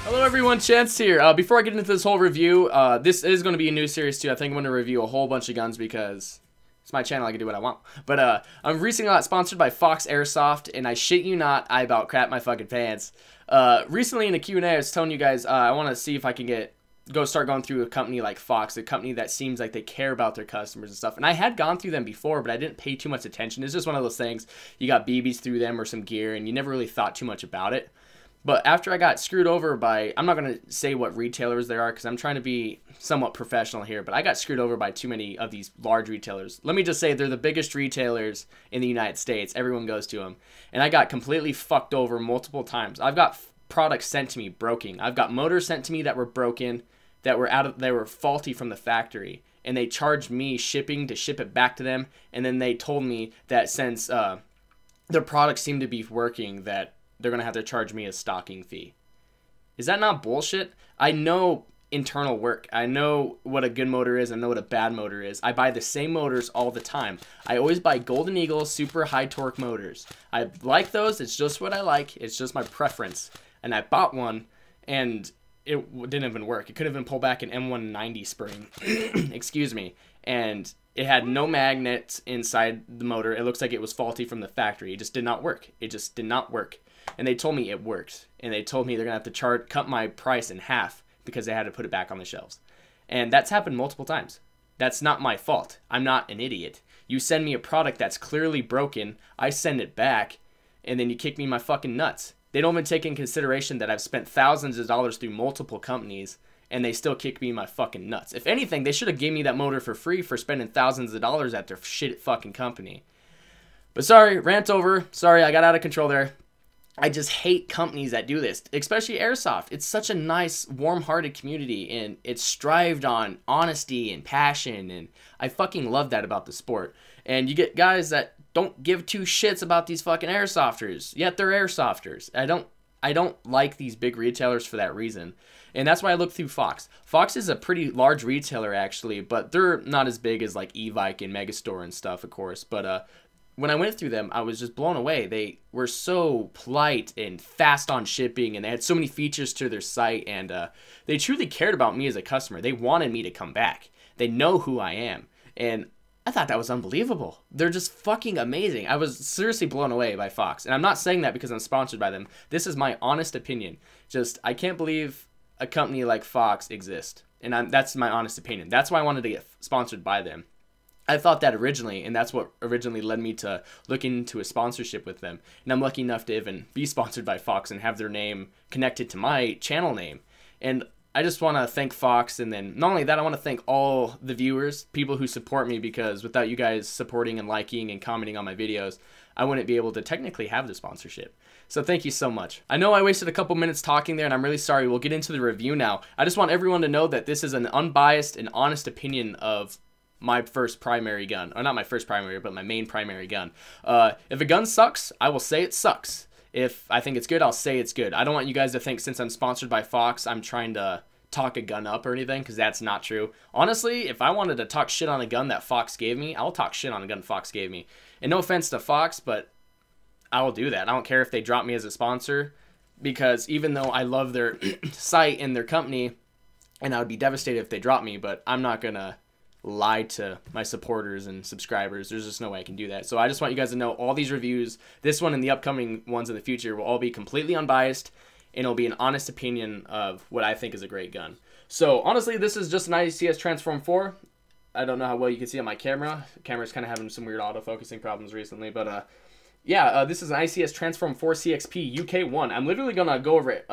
Hello everyone, Chance here. Before I get into this whole review, this is going to be a new series too. I think I'm going to review a whole bunch of guns because it's my channel, I can do what I want. But I'm recently got sponsored by Fox Airsoft, and I shit you not, I about crap my fucking pants. Recently in a Q&A, I was telling you guys I want to see if I can start going through a company like Fox, a company that seems like they care about their customers and stuff. And I had gone through them before, but I didn't pay too much attention. It's just one of those things, you got BBs through them or some gear, and you never really thought too much about it. But after I got screwed over by, I'm not going to say what retailers there are because I'm trying to be somewhat professional here, but I got screwed over by too many of these large retailers. Let me just say they're the biggest retailers in the United States. Everyone goes to them. And I got completely fucked over multiple times. I've got products sent to me broken. I've got motors sent to me that were broken, that were faulty from the factory. And they charged me shipping to ship it back to them. And then they told me that since their products seemed to be working, that they're going to have to charge me a stocking fee. Is that not bullshit? I know internal work. I know what a good motor is. I know what a bad motor is. I buy the same motors all the time. I always buy Golden Eagle super high torque motors. I like those. It's just what I like. It's just my preference. And I bought one and it didn't even work. It could have been pulled back an M190 spring. Excuse me. And it had no magnets inside the motor. It looks like it was faulty from the factory. It just did not work. It just did not work. And they told me it worked. And they told me they're going to have to cut my price in half because they had to put it back on the shelves. And that's happened multiple times. That's not my fault. I'm not an idiot. You send me a product that's clearly broken, I send it back, and then you kick me in my fucking nuts. They don't even take in consideration that I've spent thousands of dollars through multiple companies, and they still kick me in my fucking nuts. If anything, they should have given me that motor for free for spending thousands of dollars at their shit fucking company. But sorry, rant over. Sorry, I got out of control there. I just hate companies that do this, especially Airsoft. It's such a nice, warm-hearted community, and it's strived on honesty and passion, and I fucking love that about the sport. And you get guys that don't give two shits about these fucking airsofters, yet they're airsofters. I don't like these big retailers for that reason. And that's why I look through Fox. Fox is a pretty large retailer, actually, but they're not as big as like Evike and Megastore and stuff, of course. But when I went through them, I was just blown away. They were so polite and fast on shipping, and they had so many features to their site, and they truly cared about me as a customer. They wanted me to come back. They know who I am, and I thought that was unbelievable. They're just fucking amazing. I was seriously blown away by Fox, and I'm not saying that because I'm sponsored by them. This is my honest opinion. Just, I can't believe a company like Fox exists, and that's my honest opinion. That's why I wanted to get sponsored by them. I thought that originally, and that's what originally led me to look into a sponsorship with them. And I'm lucky enough to even be sponsored by Fox and have their name connected to my channel name. And I just want to thank Fox, and then not only that, I want to thank all the viewers, people who support me, because without you guys supporting and liking and commenting on my videos, I wouldn't be able to technically have the sponsorship. So thank you so much. I know I wasted a couple minutes talking there, and I'm really sorry. We'll get into the review now. I just want everyone to know that this is an unbiased and honest opinion of my first primary gun. Or not my first primary, but my main primary gun. If a gun sucks, I will say it sucks. If I think it's good, I'll say it's good. I don't want you guys to think since I'm sponsored by Fox, I'm trying to talk a gun up or anything, because that's not true. Honestly, if I wanted to talk shit on a gun that Fox gave me, I'll talk shit on a gun Fox gave me. And no offense to Fox, but I will do that. I don't care if they drop me as a sponsor, because even though I love their site and their company, and I would be devastated if they drop me, but I'm not going to lie to my supporters and subscribers. There's just no way I can do that. So I just want you guys to know all these reviews, this one and the upcoming ones in the future, will all be completely unbiased, and it'll be an honest opinion of what I think is a great gun. So honestly, this is just an ICS Transform4. I don't know how well you can see on my camera. The camera's kind of having some weird autofocusing problems recently, but yeah, this is an ICS Transform4 CXP-UK1. I'm literally going to go over it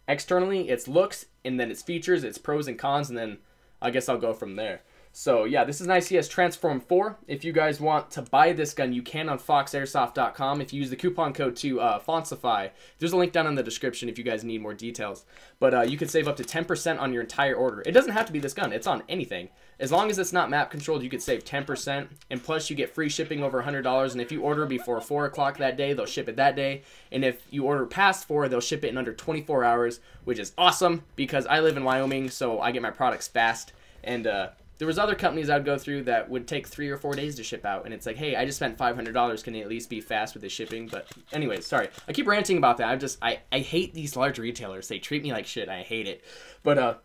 externally, its looks, and then its features, its pros and cons, and then I guess I'll go from there. So yeah, this is an ICS Transform4. If you guys want to buy this gun, you can on foxairsoft.com. If you use the coupon code to Faunceify, there's a link down in the description if you guys need more details. But you can save up to 10% on your entire order. It doesn't have to be this gun. It's on anything. As long as it's not map controlled, you could save 10%. And plus, you get free shipping over $100. And if you order before 4 o'clock that day, they'll ship it that day. And if you order past 4, they'll ship it in under 24 hours, which is awesome because I live in Wyoming, so I get my products fast. And there was other companies I'd go through that would take 3 or 4 days to ship out, and it's like, hey, I just spent $500. Can it at least be fast with the shipping? But anyways, sorry, I keep ranting about that. I hate these large retailers. They treat me like shit. I hate it. But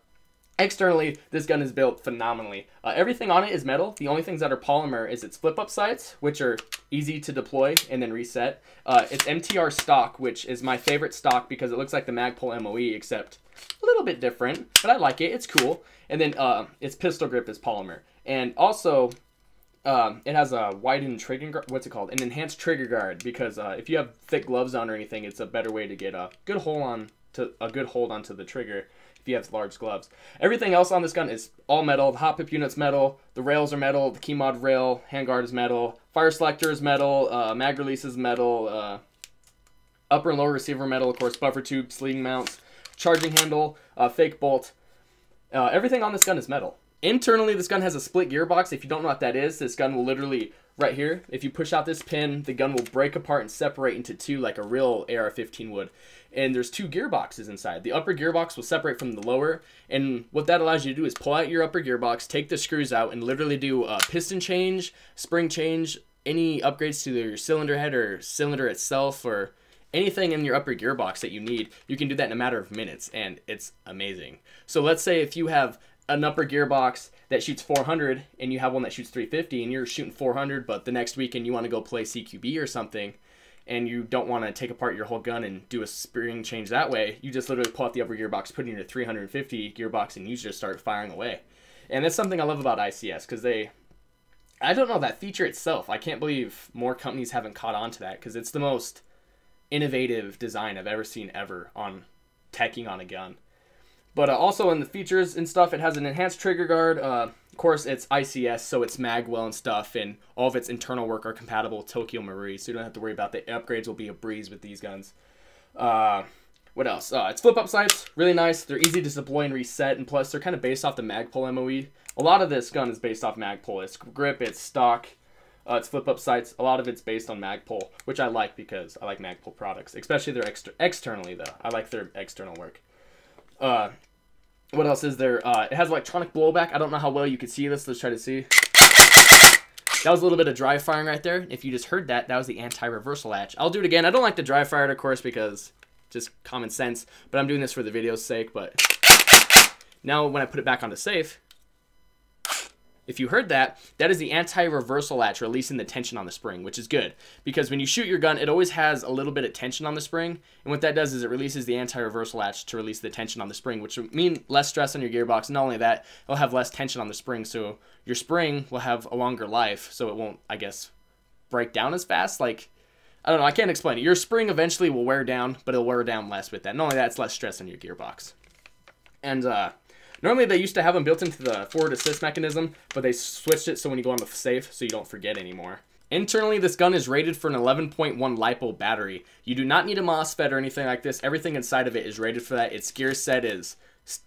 externally, this gun is built phenomenally. Everything on it is metal. The only things that are polymer is its flip-up sights, which are easy to deploy and then reset. It's MTR stock, which is my favorite stock because it looks like the Magpul MOE, except a little bit different, but I like it. It's cool. And then its pistol grip is polymer. And also, it has a widened trigger guard. What's it called? An enhanced trigger guard, because if you have thick gloves on or anything, it's a better way to get a good hold onto the trigger if you have large gloves. Everything else on this gun is all metal. The hot pip unit's metal. The rails are metal. The key mod rail, handguard is metal. Fire selector is metal. Mag release is metal. Upper and lower receiver metal, of course. Buffer tube, sleeving mounts, charging handle, fake bolt. Everything on this gun is metal. Internally, this gun has a split gearbox. If you don't know what that is, this gun will literally, right here, if you push out this pin, the gun will break apart and separate into two like a real AR-15 would. And there's 2 gearboxes inside. The upper gearbox will separate from the lower, and what that allows you to do is pull out your upper gearbox, take the screws out, and literally do a piston change, spring change, any upgrades to your cylinder head or cylinder itself, or anything in your upper gearbox that you need. You can do that in a matter of minutes, and it's amazing. So let's say if you have an upper gearbox that shoots 400 and you have one that shoots 350 and you're shooting 400, but the next weekend you want to go play CQB or something and you don't want to take apart your whole gun and do a spring change that way, you just literally pull out the upper gearbox, put it in your 350 gearbox, and you just start firing away. And that's something I love about ICS, because I don't know, that feature itself, I can't believe more companies haven't caught on to that, because it's the most innovative design I've ever seen on teching on a gun. But also in the features and stuff, it has an enhanced trigger guard. Of course, it's ICS, so it's magwell and stuff, and all of its internal work are compatible with Tokyo Marui, so you don't have to worry about the upgrades. Will be a breeze with these guns. What else? It's flip-up sights, really nice. They're easy to deploy and reset, and plus they're kind of based off the Magpul MOE. A lot of this gun is based off Magpul. Its grip, its stock, its flip-up sights. A lot of it's based on Magpul, which I like because I like Magpul products, especially their externally though. I like their external work. What else is there? It has electronic blowback. I don't know how well you could see this. Let's try to see. That was a little bit of dry firing right there. If you just heard that, that was the anti-reversal latch. I'll do it again. I don't like the dry fire, of course, because just common sense. But I'm doing this for the video's sake. But now when I put it back onto safe, if you heard that, that is the anti-reversal latch releasing the tension on the spring, which is good. Because when you shoot your gun, it always has a little bit of tension on the spring. And what that does is it releases the anti-reversal latch to release the tension on the spring, which will mean less stress on your gearbox. And not only that, it'll have less tension on the spring. So your spring will have a longer life, so it won't, I guess, break down as fast. Like, I don't know, I can't explain it. Your spring eventually will wear down, but it'll wear down less with that. Not only that, it's less stress on your gearbox. And, normally they used to have them built into the forward assist mechanism, but they switched it so when you go on the safe, so you don't forget anymore. Internally, this gun is rated for an 11.1 LiPo battery. You do not need a MOSFET or anything like this. Everything inside of it is rated for that. Its gear set is,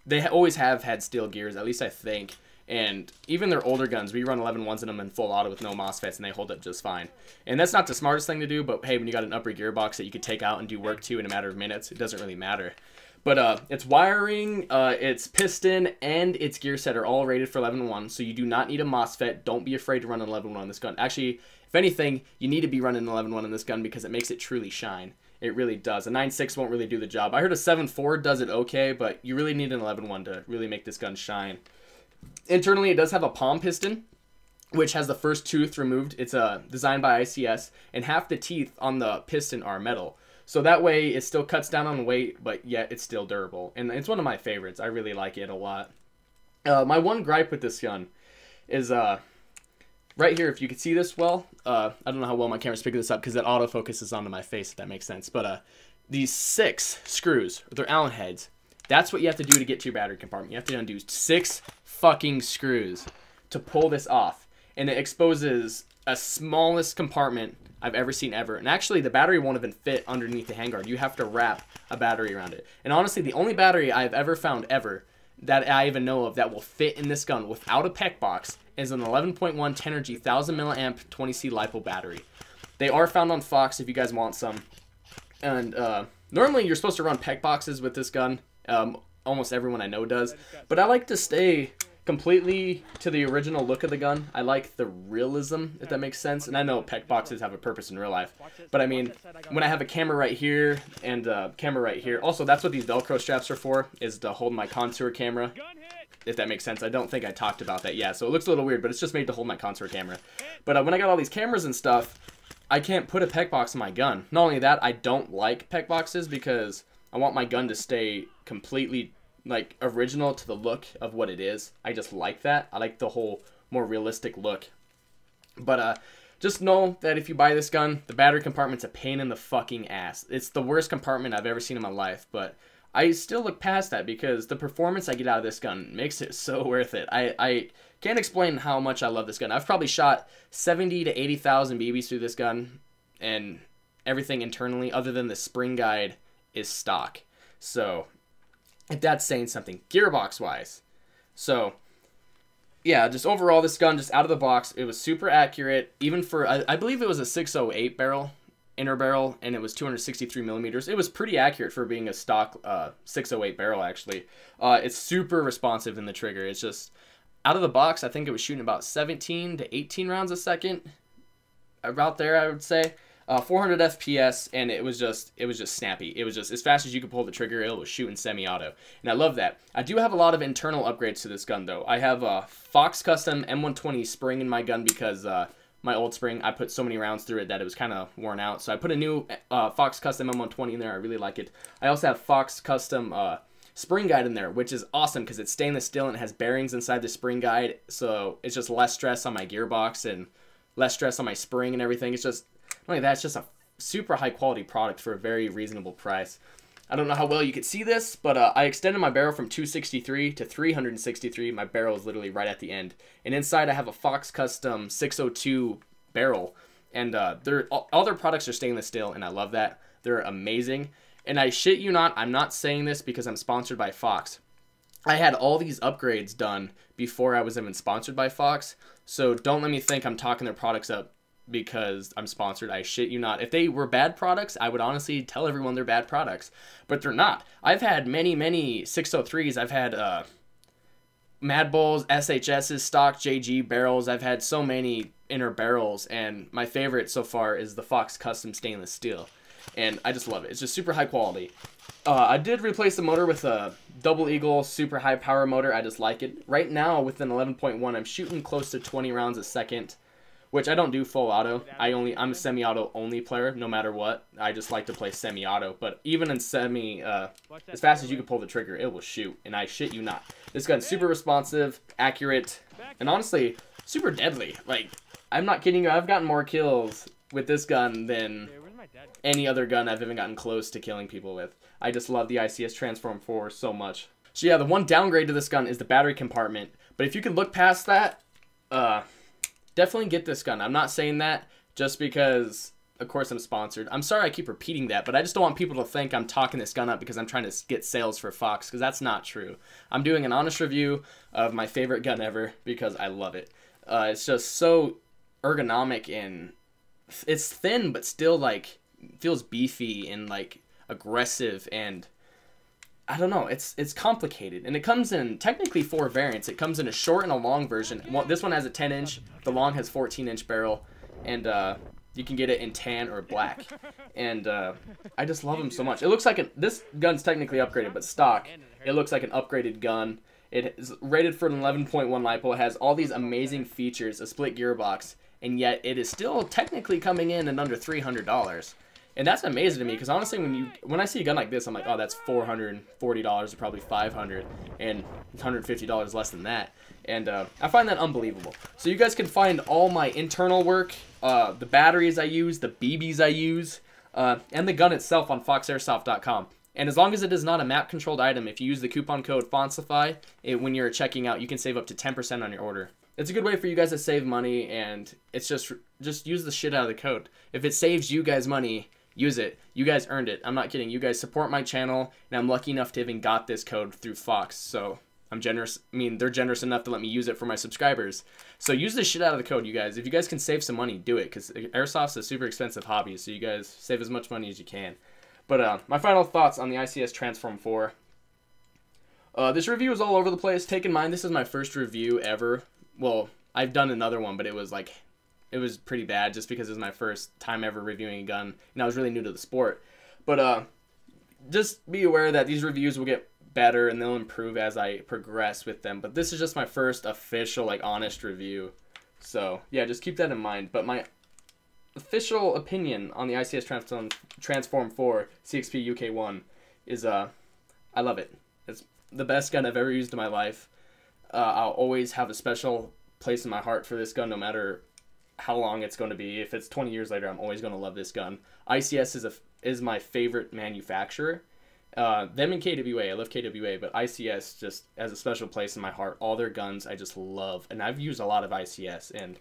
they always have had steel gears, at least I think. And even their older guns, we run 11.1s in them in full auto with no MOSFETs, and they hold up just fine. And that's not the smartest thing to do, but hey, when you got an upper gearbox that you could take out and do work to in a matter of minutes, it doesn't really matter. But its wiring, its piston, and its gear set are all rated for 11.1, so you do not need a MOSFET. Don't be afraid to run an 11.1 on this gun. Actually, if anything, you need to be running an 11.1 on this gun because it makes it truly shine. It really does. A 9.6 won't really do the job. I heard a 7.4 does it okay, but you really need an 11.1 to really make this gun shine. Internally, it does have a palm piston, which has the first tooth removed. It's designed by ICS, and half the teeth on the piston are metal. So that way it still cuts down on weight, but yet it's still durable. And it's one of my favorites. I really like it a lot. My one gripe with this gun is right here, if you can see this well. I don't know how well my camera's picking this up because that autofocus is onto my face, if that makes sense. But these 6 screws, they're Allen heads. That's what you have to do to get to your battery compartment. You have to undo 6 fucking screws to pull this off. And it exposes a smallest compartment I've ever seen ever. And actually, the battery won't even fit underneath the handguard. You have to wrap a battery around it. And honestly, the only battery I've ever found ever that I even know of that will fit in this gun without a PEC box is an 11.1 Tenergy 1000 milliamp 20C LiPo battery. They are found on Fox if you guys want some. And normally, you're supposed to run PEC boxes with this gun. Almost everyone I know does. But I like to stay completely to the original look of the gun. I like the realism, if that makes sense. And I know pec boxes have a purpose in real life, but I mean, when I have a camera right here and a camera right here, also that's what these Velcro straps are for, is to hold my contour camera, if that makes sense. I don't think I talked about that. Yeah, so it looks a little weird, but it's just made to hold my contour camera. But when I got all these cameras and stuff, I can't put a pec box in my gun. Not only that, I don't like pec boxes because I want my gun to stay completely like original to the look of what it is. I just like that. I like the whole more realistic look. But just know that if you buy this gun, the battery compartment's a pain in the fucking ass. It's the worst compartment I've ever seen in my life, but I still look past that because the performance I get out of this gun makes it so worth it. I can't explain how much I love this gun. I've probably shot 70 to 80,000 BBs through this gun, and everything internally other than the spring guide is stock. So if that's saying something, Gearbox wise. So yeah, just overall this gun, just out of the box, it was super accurate. Even for, I believe it was a 608 barrel, inner barrel, and it was 263 millimeters. It was pretty accurate for being a stock 608 barrel, actually. It's super responsive in the trigger. It's just, out of the box, I think it was shooting about 17 to 18 rounds a second. About there, I would say. 400 FPS, and it was just snappy. It was just as fast as you could pull the trigger, it was shooting semi-auto, and I love that. I do have a lot of internal upgrades to this gun though. I have a Fox Custom M120 spring in my gun because my old spring, I put so many rounds through it that it was kind of worn out. So I put a new Fox Custom M120 in there. I really like it. I also have Fox Custom spring guide in there, which is awesome because it's stainless steel and it has bearings inside the spring guide, so it's just less stress on my gearbox and less stress on my spring and everything. It's just, not only that, it's just a super high quality product for a very reasonable price. I don't know how well you could see this, but I extended my barrel from 263 to 363. My barrel is literally right at the end. And inside I have a Fox Custom 602 barrel. And all their products are stainless steel, and I love that. They're amazing. And I shit you not, I'm not saying this because I'm sponsored by Fox. I had all these upgrades done before I was even sponsored by Fox. So don't let me think I'm talking their products up because I'm sponsored. I shit you not. If they were bad products, I would honestly tell everyone they're bad products, but they're not. I've had many 603s. I've had Mad Bulls, SHS's, stock JG barrels. I've had so many inner barrels, and my favorite so far is the Fox Custom stainless steel, and I just love it. It's just super high quality. I did replace the motor with a Double Eagle super high power motor. I just like it. Right now with an 11.1, I'm shooting close to 20 rounds a second, which I don't do full auto. I'm a semi-auto only player, no matter what. I just like to play semi-auto. But even in semi, as fast as you can pull the trigger, it will shoot. And I shit you not. This gun's super responsive, accurate, and honestly, super deadly. Like, I'm not kidding you. I've gotten more kills with this gun than any other gun I've even gotten close to killing people with. I just love the ICS Transform4 so much. So yeah, the one downgrade to this gun is the battery compartment. But if you can look past that, definitely get this gun. I'm not saying that just because, of course, I'm sponsored. I'm sorry I keep repeating that, but I just don't want people to think I'm talking this gun up because I'm trying to get sales for Fox, because that's not true. I'm doing an honest review of my favorite gun ever because I love it. It's just so ergonomic, and it's thin but still like feels beefy and like aggressive, and I don't know, it's complicated, and it comes in technically 4 variants. It comes in a short and a long version. This one has a 10-inch, the long has 14-inch barrel, and you can get it in tan or black. And I just love them so much. It looks like this gun's technically upgraded, but stock, it looks like an upgraded gun. It is rated for an 11.1 LiPo. It has all these amazing features, a split gearbox, and yet it is still technically coming in at under $300. And that's amazing to me, because honestly, when I see a gun like this, I'm like, oh, that's $440 or probably $500, and it's $150 less than that. And I find that unbelievable. So you guys can find all my internal work, the batteries I use, the BBs I use, and the gun itself on foxairsoft.com. And as long as it is not a map-controlled item, if you use the coupon code Faunceify, when you're checking out, you can save up to 10% on your order. It's a good way for you guys to save money, and it's just use the shit out of the code. If it saves you guys money, use it. You guys earned it. I'm not kidding. You guys support my channel, and I'm lucky enough to even got this code through Fox. So I'm generous. I mean, they're generous enough to let me use it for my subscribers. So use the shit out of the code, you guys. If you guys can save some money, do it, because Airsoft's a super expensive hobby, so you guys save as much money as you can. But my final thoughts on the ICS Transform4. This review is all over the place. Take in mind, this is my first review ever. Well, I've done another one, but it was pretty bad just because it was my first time ever reviewing a gun, and I was really new to the sport. But just be aware that these reviews will get better and they'll improve as I progress with them. But this is just my first official, like, honest review. So, yeah, just keep that in mind. But my official opinion on the ICS Transform4 CXP-UK1 is, I love it. It's the best gun I've ever used in my life. I'll always have a special place in my heart for this gun, no matter how long it's going to be. If it's 20 years later, I'm always going to love this gun. ICS is my favorite manufacturer. Them and KWA, I love KWA, but ICS just has a special place in my heart. All their guns I just love, and I've used a lot of ICS, and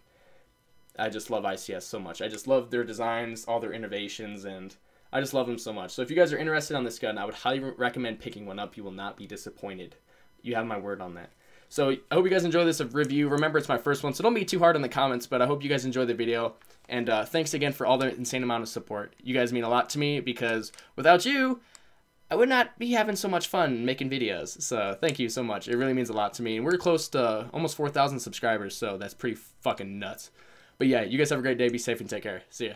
I just love ICS so much. I just love their designs, all their innovations, and I just love them so much. So if you guys are interested on this gun, I would highly recommend picking one up. You will not be disappointed. You have my word on that. So I hope you guys enjoy this review. Remember, it's my first one, so don't be too hard on the comments, but I hope you guys enjoy the video. And thanks again for all the insane amount of support. You guys mean a lot to me, because without you, I would not be having so much fun making videos. So thank you so much. It really means a lot to me. And we're close to almost 4,000 subscribers, so that's pretty fucking nuts. But yeah, you guys have a great day. Be safe and take care. See ya.